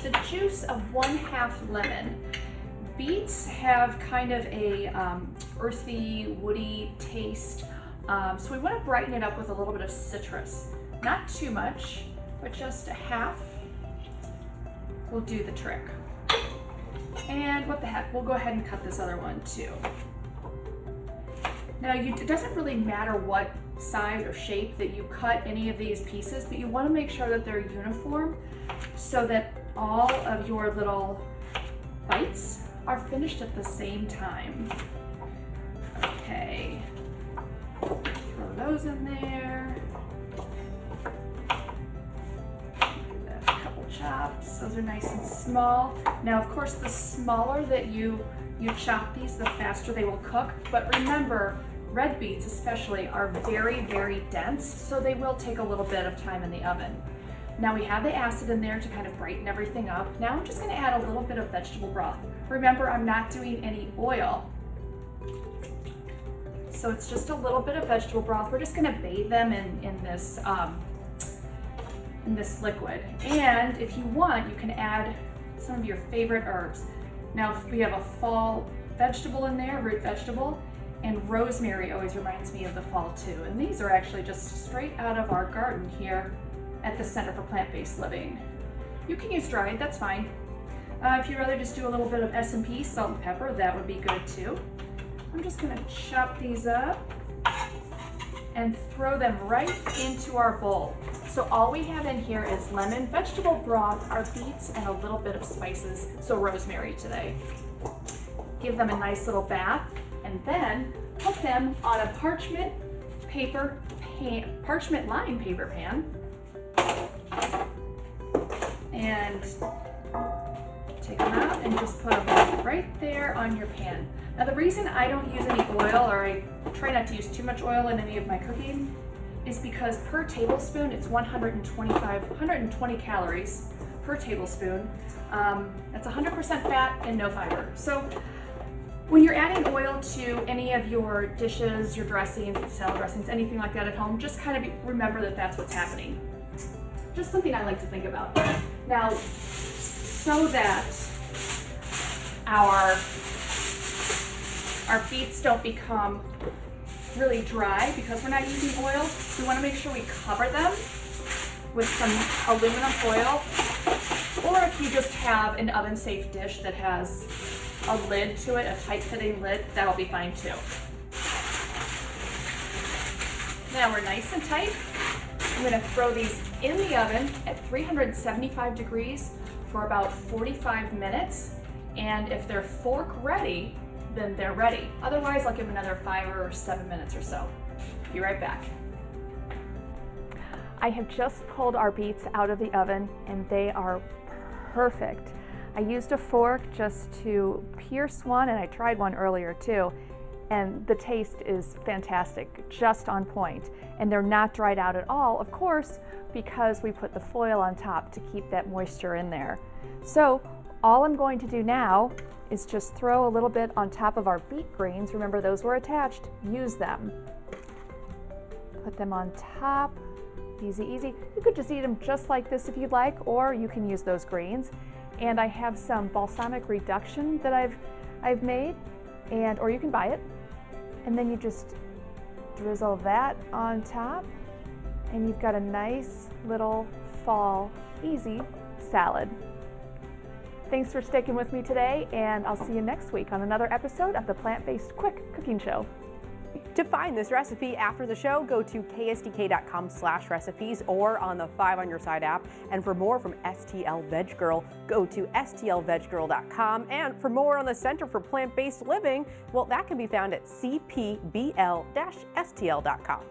the juice of 1/2 lemon. Beets have kind of a earthy, woody taste, so we want to brighten it up with a little bit of citrus. Not too much, but just a half will do the trick. And what the heck, we'll go ahead and cut this other one too. Now, it doesn't really matter what size or shape that you cut any of these pieces, but you want to make sure that they're uniform so that all of your little bites are finished at the same time. Okay, throw those in there. Give that a couple chops. Those are nice and small. Now, of course, the smaller that you chop these, the faster they will cook. But remember, red beets especially are very, very dense, so they will take a little bit of time in the oven. Now we have the acid in there to kind of brighten everything up. Now I'm just going to add a little bit of vegetable broth. Remember, I'm not doing any oil, so it's just a little bit of vegetable broth. We're just going to bathe them in this liquid. And if you want, you can add some of your favorite herbs. Now we have a fall vegetable in there, root vegetable, and rosemary always reminds me of the fall too. And these are actually just straight out of our garden here at the Center for Plant-Based Living. You can use dried, that's fine. If you'd rather just do a little bit of S&P, salt and pepper, that would be good too. I'm just gonna chop these up and throw them right into our bowl. So all we have in here is lemon, vegetable broth, our beets, and a little bit of spices, so rosemary today. Give them a nice little bath, and then put them on a parchment lined paper pan, and take them out and just put them right there on your pan. Now the reason I don't use any oil, or I try not to use too much oil in any of my cooking, is because per tablespoon it's 120 calories per tablespoon. That's 100% fat and no fiber. So when you're adding oil to any of your dishes, your dressings, salad dressings, anything like that at home, just kind of remember that that's what's happening. Just something I like to think about. Now, so that our beets don't become really dry because we're not using oil, we want to make sure we cover them with some aluminum foil, or if you just have an oven-safe dish that has a lid to it, a tight-fitting lid, that'll be fine too. Now we're nice and tight. I'm going to throw these in the oven at 375 degrees for about 45 minutes, and if they're fork ready, then they're ready. Otherwise, I'll give them another 5 or 7 minutes or so. Be right back. I have just pulled our beets out of the oven, and they are perfect. I used a fork just to pierce one, and I tried one earlier too, and the taste is fantastic, just on point. And they're not dried out at all, of course, because we put the foil on top to keep that moisture in there. So all I'm going to do now is just throw a little bit on top of our beet greens. Remember, those were attached. Use them. Put them on top. Easy, easy. You could just eat them just like this if you'd like, or you can use those greens. And I have some balsamic reduction that I've made, or you can buy it. And then you just drizzle that on top, and you've got a nice little fall easy salad. Thanks for sticking with me today, and I'll see you next week on another episode of the Plant-Based Quick Cooking Show. To find this recipe after the show, go to ksdk.com/recipes or on the 5 on Your Side app. And for more from STL Veg Girl, go to stlveggirl.com. And for more on the Center for Plant-Based Living, well, that can be found at cpbl-stl.com.